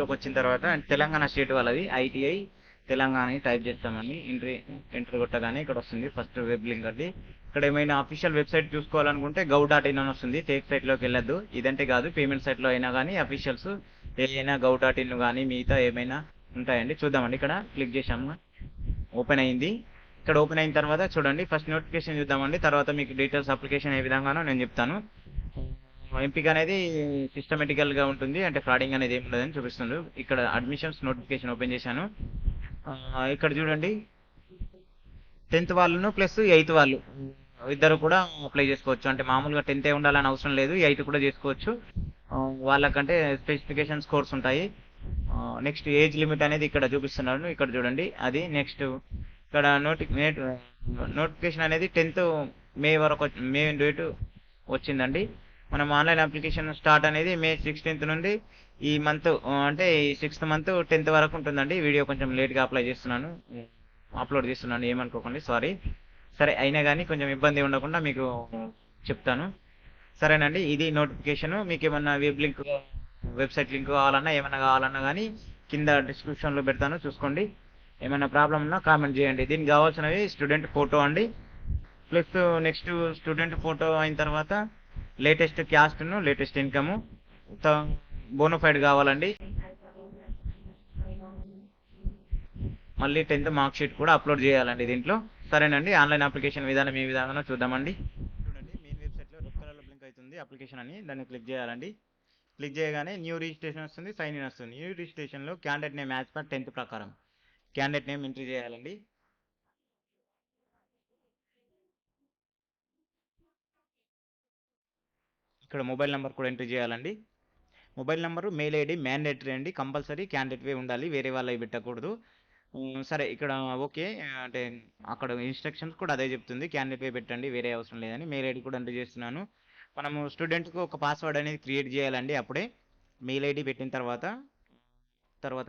వెబ్లోకి వచ్చిన తర్వాత తెలంగాణ స్టేట్ వాళ్ళది ఐటీఐ తెలంగాణ అని టైప్ చేస్తామండి. ఎంట్రీ కొట్టగానే ఇక్కడ వస్తుంది ఫస్ట్ వెబ్ లింక్ అది. ఇక్కడ ఏమైనా అఫీషియల్ వెబ్సైట్ చూసుకోవాలనుకుంటే gov.in అని వస్తుంది. టేక్ సైట్లోకి వెళ్ళొద్దు. ఇదంటే కాదు, పేమెంట్ సైట్లో అయినా కానీ అఫీషియల్స్ ఏదైనా gov.in కానీ మిగతా ఏమైనా ఉంటాయండి. చూద్దామండి. ఇక్కడ క్లిక్ చేసాము, ఓపెన్ అయింది. ఇక్కడ ఓపెన్ అయిన తర్వాత చూడండి, ఫస్ట్ నోటిఫికేషన్ చూద్దామండి. తర్వాత మీకు డీటెయిల్స్ అప్లికేషన్ ఏ విధంగానో నేను చెప్తాను. ఎంపిక అనేది సిస్టమేటికల్ గా ఉంటుంది, అంటే ఫ్రాడింగ్ అనేది ఏమి ఉండదని చూపిస్తుంది. ఇక్కడ అడ్మిషన్స్ నోటిఫికేషన్ ఓపెన్ చేశాను. ఇక్కడ చూడండి, 10th వాళ్ళను ప్లస్ 8th వాళ్ళు ఇద్దరు కూడా అప్లై చేసుకోవచ్చు. అంటే మామూలుగా 10th ఉండాలని అవసరం లేదు, 8th కూడా చేసుకోవచ్చు. వాళ్ళకంటే స్పెసిఫికేషన్ స్కోర్స్ ఉంటాయి. నెక్స్ట్ ఏజ్ లిమిట్ అనేది ఇక్కడ చూపిస్తున్నాను, ఇక్కడ చూడండి. అది నెక్స్ట్ ఇక్కడ నోటిఫికేషన్ అనేది 10th మే వరకు మే డేట్ వచ్చిందండి. మనం ఆన్లైన్ అప్లికేషన్ స్టార్ట్ అనేది మే 16th నుండి ఈ మంత్, అంటే ఈ 6th మంత్ 10th వరకు ఉంటుందండి. వీడియో కొంచెం లేట్గా అప్లోడ్ చేస్తున్నాను, ఏమనుకోకండి, సారీ. సరే, అయినా కానీ కొంచెం ఇబ్బంది ఉండకుండా మీకు చెప్తాను, సరేనండి. ఇది నోటిఫికేషన్. మీకు ఏమన్నా వెబ్సైట్ లింక్ కావాలన్నా ఏమన్నా కావాలన్నా కానీ కింద డిస్క్రిప్షన్లో పెడతాను, చూసుకోండి. ఏమైనా ప్రాబ్లం ఉన్నా కామెంట్ చేయండి. దీనికి కావాల్సినవి స్టూడెంట్ ఫోటో అండి, ప్లస్ నెక్స్ట్ స్టూడెంట్ ఫోటో అయిన తర్వాత లేటెస్ట్ క్యాస్ట్ను, లేటెస్ట్ ఇన్కమ్, బోనోఫైడ్ కావాలండి. మళ్ళీ 10th మార్క్ షీట్ కూడా అప్లోడ్ చేయాలండి దీంట్లో. సరేనండి, ఆన్లైన్ అప్లికేషన్ విధానం ఏ విధానం చూద్దామండి. చూడండి, మెయిన్ వెబ్సైట్లో రెడ్ కలర్లో బ్లింక్ అవుతుంది అప్లికేషన్ అని, దాన్ని క్లిక్ చేయాలండి. క్లిక్ చేయగానే న్యూ రిజిస్ట్రేషన్ వస్తుంది, సైన్ ఇన్ వస్తుంది. న్యూ రిజిస్ట్రేషన్లో candidate name as per 10th ప్రకారం క్యాండిడేట్ నేమ్ ఎంట్రీ చేయాలండి. ఇక్కడ మొబైల్ నెంబర్ కూడా ఎంట్రీ చేయాలండి. Mobile number, mail ID mandatory అండి, కంపల్సరీ క్యాండిడేట్వే ఉండాలి, వేరే వాళ్ళవి పెట్టకూడదు. సరే, ఇక్కడ ఓకే. అంటే అక్కడ ఇన్స్ట్రక్షన్స్ కూడా అదే చెప్తుంది, క్యాండిడేట్వే పెట్టండి, వేరే అవసరం లేదని. మెయిల్ ఐడి కూడా ఎంటర్ చేస్తున్నాను. మనము స్టూడెంట్కి ఒక పాస్వర్డ్ అనేది క్రియేట్ చేయాలండి. అప్పుడే మెయిల్ ఐడి పెట్టిన తర్వాత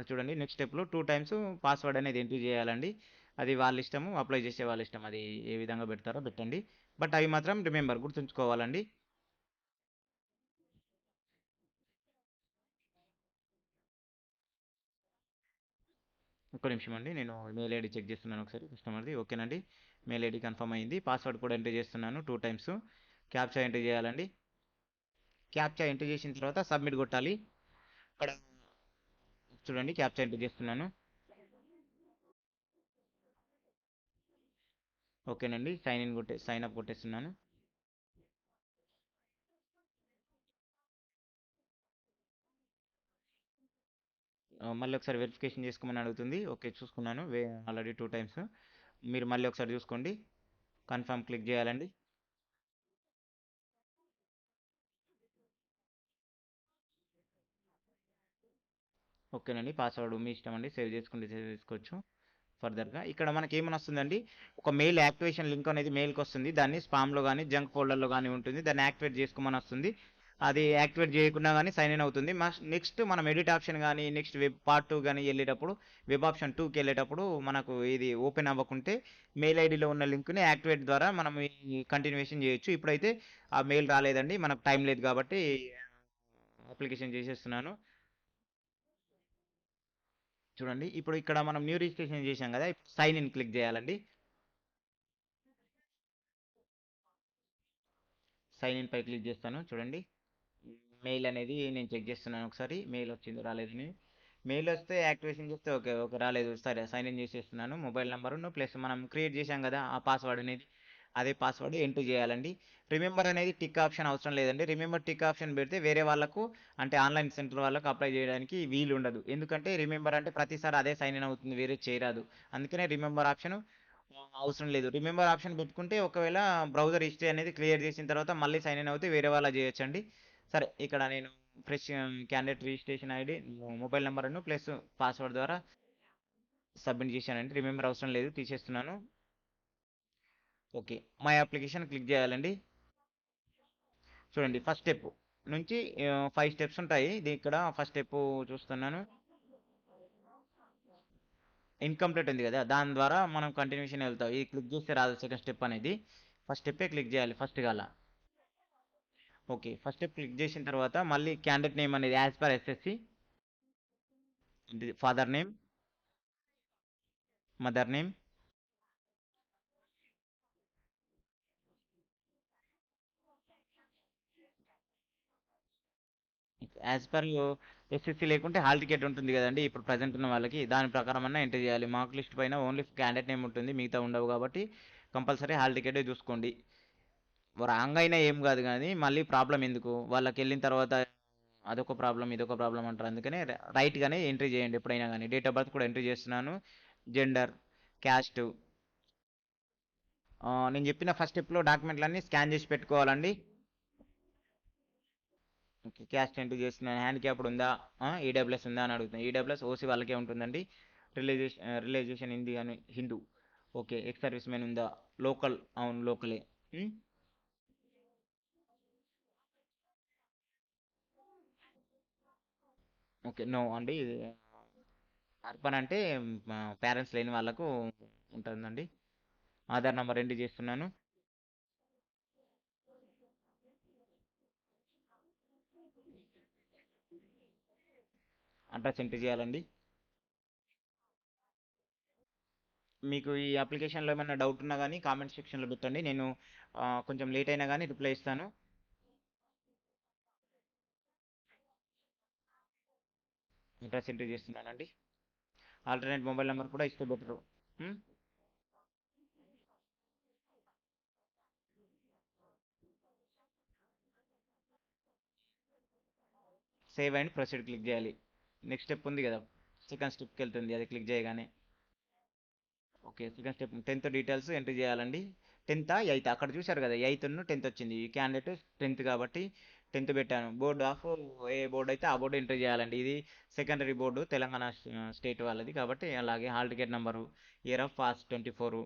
చూడండి, నెక్స్ట్ స్టెప్లో 2 times పాస్వర్డ్ అనేది ఎంట్రీ చేయాలండి. అది వాళ్ళ ఇష్టము, అప్లై చేసే వాళ్ళ ఇష్టం, అది ఏ విధంగా పెడతారో పెట్టండి. బట్ అవి మాత్రం రిమెంబర్, గుర్తుంచుకోవాలండి. ఒక్క నిమిషం అండి, నేను మెయిల్ ఐడి చెక్ చేస్తున్నాను ఒకసారి కస్టమర్ది. ఓకేనండి, మెయిల్ ఐడి కన్ఫర్మ్ అయింది. పాస్వర్డ్ కూడా ఎంటర్ చేస్తున్నాను 2 times. క్యాప్చా ఎంటర్ చేయాలండి. క్యాప్చా ఎంటర్ చేసిన తర్వాత సబ్మిట్ కొట్టాలి. ఇక్కడ చూడండి, క్యాప్చా ఎంటర్ చేస్తున్నాను. ఓకేనండి, సైన్ అప్ కొట్టేస్తున్నాను. మళ్ళీ ఒకసారి వెరిఫికేషన్ చేసుకోమని అడుగుతుంది. ఓకే, చూసుకున్నాను, ఆల్రెడీ 2 times. మీరు మళ్ళీ ఒకసారి చూసుకోండి, కన్ఫర్మ్ క్లిక్ చేయాలండి. ఓకేనండి, పాస్వర్డ్ మీ ఇష్టం అండి, సేవ్ చేసుకోవచ్చు ఫర్దర్గా. ఇక్కడ మనకి ఏమని వస్తుందండి, ఒక మెయిల్ యాక్టివేషన్ లింక్ అనేది మెయిల్కి వస్తుంది. దాన్ని స్పామ్లో కానీ జంక్ ఫోల్డర్లో కానీ ఉంటుంది, దాన్ని యాక్టివేట్ చేసుకోమని వస్తుంది. అది యాక్టివేట్ చేయకుండా కానీ సైన్ ఇన్ అవుతుంది. నెక్స్ట్ మనం ఎడిట్ ఆప్షన్ కానీ నెక్స్ట్ పార్ట్ 2 కానీ వెళ్ళేటప్పుడు, వెబ్ ఆప్షన్ 2కి వెళ్ళేటప్పుడు మనకు ఇది ఓపెన్ అవ్వకుంటే మెయిల్ ఐడిలో ఉన్న లింక్ని యాక్టివేట్ ద్వారా మనం కంటిన్యూషన్ చేయొచ్చు. ఇప్పుడైతే ఆ మెయిల్ రాలేదండి, మనకు టైం లేదు కాబట్టి అప్లికేషన్ చేసేస్తున్నాను. చూడండి, ఇప్పుడు ఇక్కడ మనం న్యూ రిజిస్ట్రేషన్ చేసాం కదా, సైన్ ఇన్ క్లిక్ చేయాలండి. సైన్ ఇన్ పై క్లిక్ చేస్తాను. చూడండి, మెయిల్ అనేది నేను చెక్ చేస్తున్నాను ఒకసారి, మెయిల్ వచ్చిందో రాలేదని. మెయిల్ వస్తే యాక్టివేషన్ చేస్తే ఓకే, ఓకే రాలేదు, సరే సైన్ ఇన్ చేసేస్తున్నాను. మొబైల్ నెంబర్ను ప్లస్ మనం క్రియేట్ చేసాం కదా ఆ పాస్వర్డ్ అనేది, అదే పాస్వర్డ్ ఎంటర్ చేయాలండి. రిమెంబర్ అనేది టిక్ ఆప్షన్ అవసరం లేదండి. రిమెంబర్ టిక్ ఆప్షన్ పెడితే వేరే వాళ్ళకు, అంటే ఆన్లైన్ సెంటర్ వాళ్ళకు అప్లై చేయడానికి వీలు ఉండదు. ఎందుకంటే రిమెంబర్ అంటే ప్రతిసారి అదే సైన్ ఇన్ అవుతుంది, వేరే చేయరాదు. అందుకనే రిమెంబర్ ఆప్షన్ అవసరం లేదు. రిమెంబర్ ఆప్షన్ పెట్టుకుంటే ఒకవేళ బ్రౌజర్ హిస్టరీ అనేది క్లియర్ చేసిన తర్వాత మళ్ళీ సైన్ ఇన్ అవుతే వేరే వాళ్ళ చేయొచ్చండి. సరే, ఇక్కడ నేను fresh candidate registration ID, mobile నెంబర్ను ప్లస్ పాస్వర్డ్ ద్వారా సబ్మిట్ చేశానండి. రిమెంబర్ అవసరం లేదు, తీసేస్తున్నాను. ఓకే, మై అప్లికేషన్ క్లిక్ చేయాలండి. చూడండి, ఫస్ట్ స్టెప్ నుంచి 5 స్టెప్స్ ఉంటాయి. ఇది ఇక్కడ ఫస్ట్ స్టెప్ చూస్తున్నాను, ఇన్కంప్లీట్ ఉంది కదా, దాని ద్వారా మనం కంటిన్యూషన్ వెళ్తాం. ఇది క్లిక్ చేస్తే రాదు సెకండ్ స్టెప్ అనేది, ఫస్ట్ స్టెప్పే క్లిక్ చేయాలి ఫస్ట్ గల. ఓకే, ఫస్ట్ స్టెప్ క్లిక్ చేసిన తర్వాత మళ్ళీ క్యాండిడేట్ నేమ్ అనేది as per SSC, father name, mother name, as per SSC లేకుంటే హాల్ టికెట్ ఉంటుంది కదండి ఇప్పుడు ప్రజెంట్ ఉన్న వాళ్ళకి, దాని ప్రకారం అన్న ఎంట్రీ చేయాలి. మార్క్ లిస్ట్ పైన ఓన్లీ క్యాండిడేట్ నేమ్ ఉంటుంది, మిగతా ఉండవు కాబట్టి కంపల్సరీ హాల్ టికెటే చూసుకోండి. రాంగ్ అయినా ఏం కాదు కానీ మళ్ళీ ప్రాబ్లం ఎందుకు, వాళ్ళకి వెళ్ళిన తర్వాత అదొక ప్రాబ్లం ఇదొక ప్రాబ్లం అంటారు. అందుకనే రైట్గానే ఎంట్రీ చేయండి ఎప్పుడైనా కానీ. డేట్ ఆఫ్ బర్త్ కూడా ఎంట్రీ చేస్తున్నాను, జెండర్, క్యాస్ట్. నేను చెప్పిన ఫస్ట్ స్టెప్లో డాక్యుమెంట్లన్నీ స్కాన్ చేసి పెట్టుకోవాలండి. ఓకే, క్యాస్ట్ ఎంట్రీ చేస్తున్నాను, హ్యాండిక్యాప్డ్ ఉందా, ఈడబ్ల్యూఎస్ ఉందా అని అడుగుతున్నాను. ఈడబ్ల్యూఎస్ ఓసీ వాళ్ళకే ఉంటుందండి. రిలైజేషన్ హిందీ అని Hindu. Okay, ex service men ఉందా, లోకల్, అవును లోకలే. ఓకే, నో అండి. అర్బన్ అంటే పేరెంట్స్ లేని వాళ్ళకు ఉంటుందండి. ఆధార్ నెంబర్ ఎంట్రీ చేస్తున్నాను. అడ్రస్ ఎంట్రీ చేయాలండి. మీకు ఈ అప్లికేషన్లో ఏమైనా డౌట్ ఉన్నా కానీ కామెంట్ సెక్షన్లో పెట్టండి, నేను కొంచెం లేట్ అయినా కానీ రిప్లై ఇస్తాను. అడ్రస్ ఎంట్రీ చేస్తున్నానండి. ఆల్టర్నేట్ మొబైల్ నెంబర్ కూడా ఇస్తే better. Save and proceed click చేయాలి. నెక్స్ట్ స్టెప్ ఉంది కదా, సెకండ్ స్టెప్కి వెళ్తుంది అది క్లిక్ చేయగానే. Okay, second step 10th details entry చేయాలండి. 10th 8th అక్కడ చూశారు కదా, 8th 10th వచ్చింది. ఈ క్యాండిడేట్ 10th కాబట్టి 10th పెట్టాను. బోర్డ్ ఆఫ్ ఏ బోర్డు అయితే ఆ బోర్డు ఎంట్రీ చేయాలండి. ఇది సెకండరీ బోర్డు తెలంగాణ స్టేట్ వాళ్ళది కాబట్టి. అలాగే hall ticket number, year of pass 24.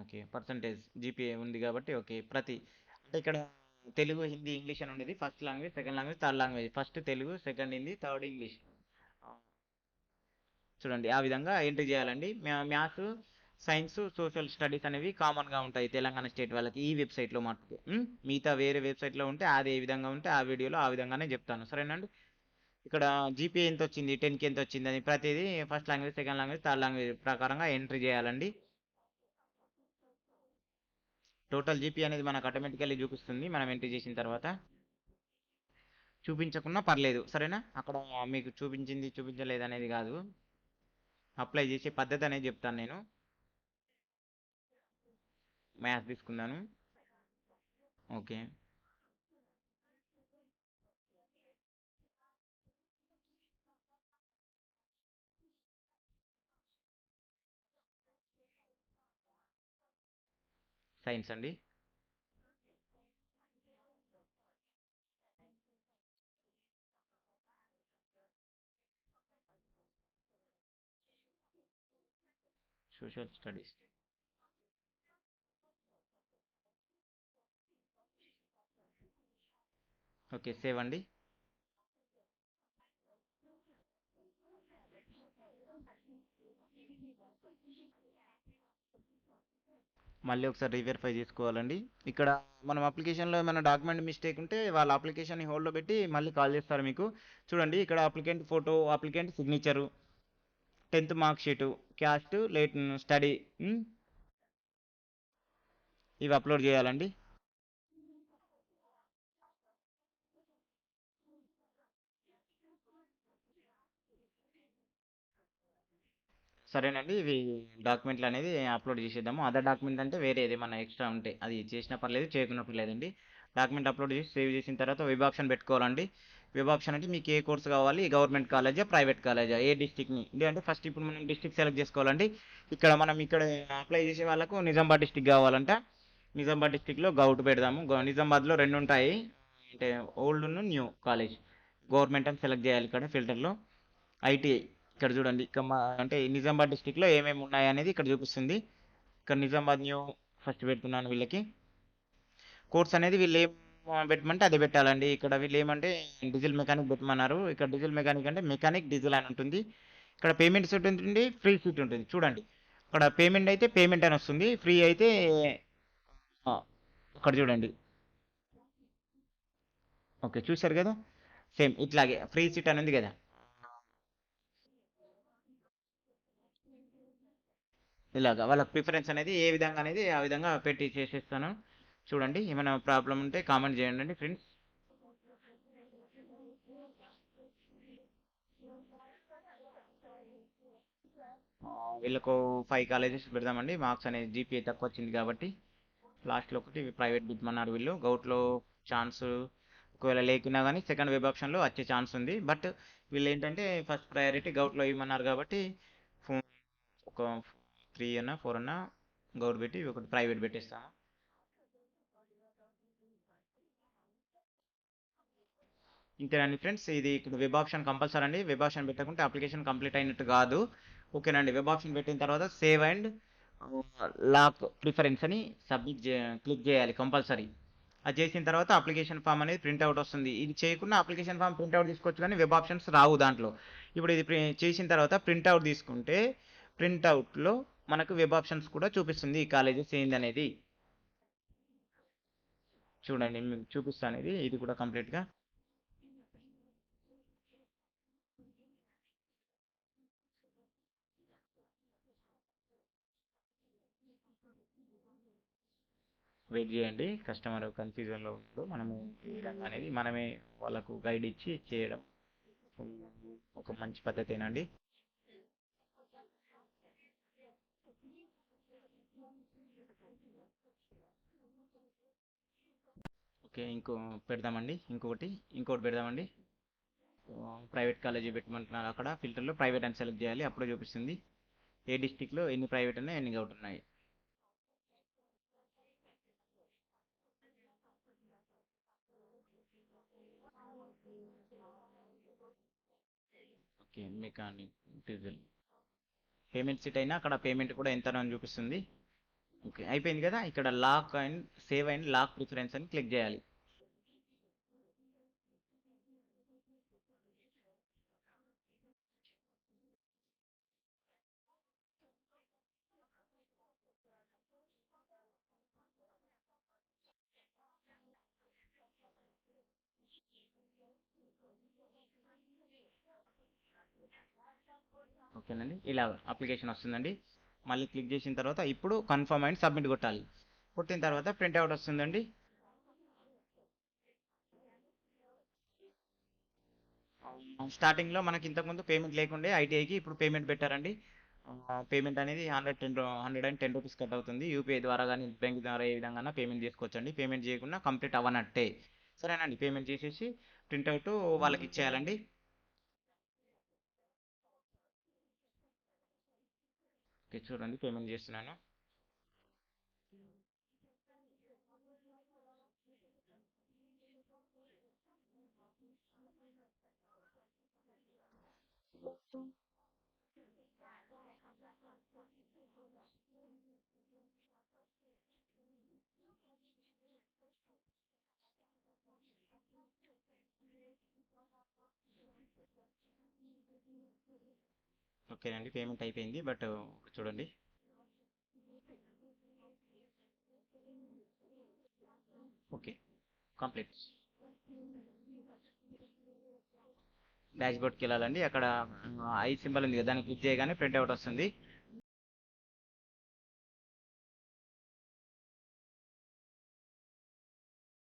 Okay, percentage GPA ఉంది కాబట్టి ఓకే. అంటే ఇక్కడ తెలుగు, హిందీ, ఇంగ్లీష్ అని ఉండేది. First language, second language, third language. First Telugu, second Hindi, third English. చూడండి ఆ విధంగా ఎంట్రీ చేయాలండి. మ్యాథ్స్, సైన్స్, సోషల్ స్టడీస్ అనేవి కామన్గా ఉంటాయి తెలంగాణ స్టేట్ వాళ్ళకి ఈ వెబ్సైట్లో మటుకు. మిగతా వేరే వెబ్సైట్లో ఉంటే అది ఏ విధంగా ఉంటే ఆ వీడియోలో ఆ విధంగానే చెప్తాను, సరేనండి. ఇక్కడ జీపీఏ ఎంత వచ్చింది, 10కి ఎంత వచ్చింది అని ప్రతిదీ first language, second language, third language ప్రకారంగా ఎంట్రీ చేయాలండి. టోటల్ జీపీ అనేది మనకు ఆటోమేటికల్లీ చూపిస్తుంది మనం ఎంట్రీ చేసిన తర్వాత. చూపించకున్నా పర్లేదు, సరేనా. అక్కడ మీకు చూపించింది చూపించలేదు అనేది కాదు, అప్లై చేసే పద్ధతి అనేది చెప్తాను నేను. మ్యాథ్స్ తీసుకున్నాను. ఓకే, సైన్స్ అండి. Social studies. ఓకే, సేవ్ అండి. మళ్ళీ ఒకసారి రీవెరిఫై చేసుకోవాలండి. ఇక్కడ మనం అప్లికేషన్లో ఏమైనా డాక్యుమెంట్ మిస్టేక్ ఉంటే వాళ్ళ అప్లికేషన్ని హోల్డ్లో పెట్టి మళ్ళీ కాల్ చేస్తారు మీకు. చూడండి ఇక్కడ applicant photo, applicant signature, 10th mark sheet, caste, late study, ఇవి అప్లోడ్ చేయాలండి. సరేనండి, ఇవి డాక్యుమెంట్లు అనేది అప్లోడ్ చేసేద్దాము. అదర్ డాక్యుమెంట్ అంటే వేరే ఏదేమన్నా ఎక్స్ట్రా ఉంటే అది చేసినా పర్లేదు, చేయకున్నా పర్లేదండి. డాక్యుమెంట్ అప్లోడ్ చేసి సేవ్ చేసిన తర్వాత వెబ్ ఆప్షన్ పెట్టుకోవాలండి. వెబ్ ఆప్షన్ అంటే మీకు ఏ కోర్స్ కావాలి, గవర్నమెంట్ కాలేజా, ప్రైవేట్ కాలేజా, ఏ డిస్టిక్ని అంటే ఫస్ట్ ఇప్పుడు మనం డిస్టిక్ సెలెక్ట్ చేసుకోవాలండి. ఇక్కడ మనం ఇక్కడ అప్లై చేసే వాళ్ళకు నిజామాబాద్ డిస్టిక్ కావాలంట. నిజామాబాద్ డిస్టిక్లో గౌట్ పెడదాము. నిజామాబాద్లో రెండు ఉంటాయి, అంటే ఓల్డ్ న్యూ కాలేజ్. గవర్నమెంట్ అని సెలెక్ట్ చేయాలి ఇక్కడ ఫిల్టర్లో. ఐటీఐ ఇక్కడ చూడండి, ఇక్కడ అంటే నిజామాబాద్ డిస్టిక్లో ఏమేమి ఉన్నాయి అనేది ఇక్కడ చూపిస్తుంది. ఇక్కడ నిజామాబాద్ న్యూ ఫస్ట్ పెడుతున్నాను వీళ్ళకి. కోర్స్ అనేది వీళ్ళు ఏం పెట్టమంటే అదే పెట్టాలండి. ఇక్కడ వీళ్ళు ఏమంటే డీజిల్ మెకానిక్ పెట్టమన్నారు. ఇక్కడ డీజిల్ మెకానిక్ అంటే మెకానిక్ డీజిల్ అని ఉంటుంది. ఇక్కడ పేమెంట్ సీట్ ఉంటుంది, ఫ్రీ సీట్ ఉంటుంది. చూడండి ఇక్కడ పేమెంట్ అయితే పేమెంట్ అని వస్తుంది, ఫ్రీ అయితే ఇక్కడ చూడండి ఓకే, చూశారు కదా. సేమ్ ఇట్లాగే ఫ్రీ సీట్ అని ఉంది కదా. ఇలాగా వాళ్ళ ప్రిఫరెన్స్ అనేది ఏ విధంగా అనేది ఆ విధంగా పెట్టి చేసేస్తాను. చూడండి, ఏమైనా ప్రాబ్లం ఉంటే కామెంట్ చేయండి ఫ్రెండ్స్. వీళ్ళకు 5 కాలేజెస్ పెడదామండి. మార్క్స్ అనేది జీపీఏ తక్కువ వచ్చింది కాబట్టి లాస్ట్లో ఒకటి ప్రైవేట్ బిట్మన్నారు వీళ్ళు. గౌట్లో ఛాన్స్ ఒకవేళ లేకున్నా కానీ సెకండ్ వెబ్ ఆప్షన్లో వచ్చే ఛాన్స్ ఉంది. బట్ వీళ్ళు ఏంటంటే ఫస్ట్ ప్రయారిటీ గౌట్లో ఇవ్వమన్నారు కాబట్టి ఫో- ఒక 3 అన్నా 4 అన్నా గౌట్ పెట్టి ఒకటి ప్రైవేట్ పెట్టేస్తాము. ఇంతేనండి ఫ్రెండ్స్, ఇది ఇక్కడ వెబ్ ఆప్షన్ కంపల్సరీ అండి. వెబ్ ఆప్షన్ పెట్టకుంటే అప్లికేషన్ కంప్లీట్ అయినట్టు కాదు. ఓకేనండి, వెబ్ ఆప్షన్ పెట్టిన తర్వాత సేవ్ అండ్ లాక్ ప్రిఫరెన్స్ అని క్లిక్ చేయాలి కంపల్సరీ. అది చేసిన తర్వాత అప్లికేషన్ ఫామ్ అనేది ప్రింట్అవుట్ వస్తుంది. ఇది చేయకుండా అప్లికేషన్ ఫామ్ ప్రింట్అవుట్ తీసుకోవచ్చు కానీ వెబ్ ఆప్షన్స్ రావు దాంట్లో. ఇప్పుడు ఇది చేసిన తర్వాత ప్రింట్అవుట్ తీసుకుంటే ప్రింట్అవుట్లో మనకు వెబ్ ఆప్షన్స్ కూడా చూపిస్తుంది ఈ కాలేజెస్ ఏందనేది. చూడండి, మీకు చూపిస్తాను ఇది కూడా కంప్లీట్గా. వెయిట్ చేయండి, కస్టమర్ కన్ఫ్యూజన్లో ఉందో మనము ఈ విధంగా అనేది మనమే వాళ్ళకు గైడ్ ఇచ్చి చేయడం ఒక మంచి పద్ధతేనండి. ఓకే, పెడదామండి. ఇంకోటి పెడదామండి. ప్రైవేట్ కాలేజీ పెట్టమంటున్నారు, అక్కడ ఫిల్టర్లో ప్రైవేట్ అని సెలెక్ట్ చేయాలి, అప్పుడే చూపిస్తుంది ఏ డిస్టిక్లో ఎన్ని ప్రైవేట్ ఉన్నాయి ఎన్ని గౌట్ ఉన్నాయి. Okay, mechanic, diesel. Payment seat అయినా అక్కడ పేమెంట్ కూడా ఎంత అని చూపిస్తుంది. ఓకే, అయిపోయింది కదా. ఇక్కడ lock and save and lock preference అని క్లిక్ చేయాలి. ఓకేనండి, ఇలా అప్లికేషన్ వస్తుందండి. మళ్ళీ క్లిక్ చేసిన తర్వాత ఇప్పుడు కన్ఫర్మ్ అండ్ సబ్మిట్ కొట్టాలి. కొట్టిన తర్వాత ప్రింట్ అవుట్ వస్తుందండి. స్టార్టింగ్లో మనకి ఇంతకుముందు పేమెంట్ లేకుండే ఐటీఐకి, ఇప్పుడు పేమెంట్ పెట్టారండి. పేమెంట్ అనేది 110 రూపీస్ కట్ అవుతుంది. యూపీఐ ద్వారా కానీ బ్యాంక్ ద్వారా ఏ విధంగా పేమెంట్ చేసుకోవచ్చండి. పేమెంట్ చేయకుండా కంప్లీట్ అవ్వనట్టే. సరేనండి, పేమెంట్ చేసేసి ప్రింట్అవుట్ వాళ్ళకి ఇచ్చేయాలండి. ఓకే, చూడండి, పేమెంట్ చేస్తున్నాను. ఓకేనండి, పేమెంట్ అయిపోయింది. బట్ చూడండి, ఓకే, కంప్లీట్. డాష్ బోర్డ్కి వెళ్ళాలండి. అక్కడ ఐ సింబల్ ఉంది కదా, దాన్ని క్లిక్ చేయగానే ప్రింట్ అవుట్ వస్తుంది.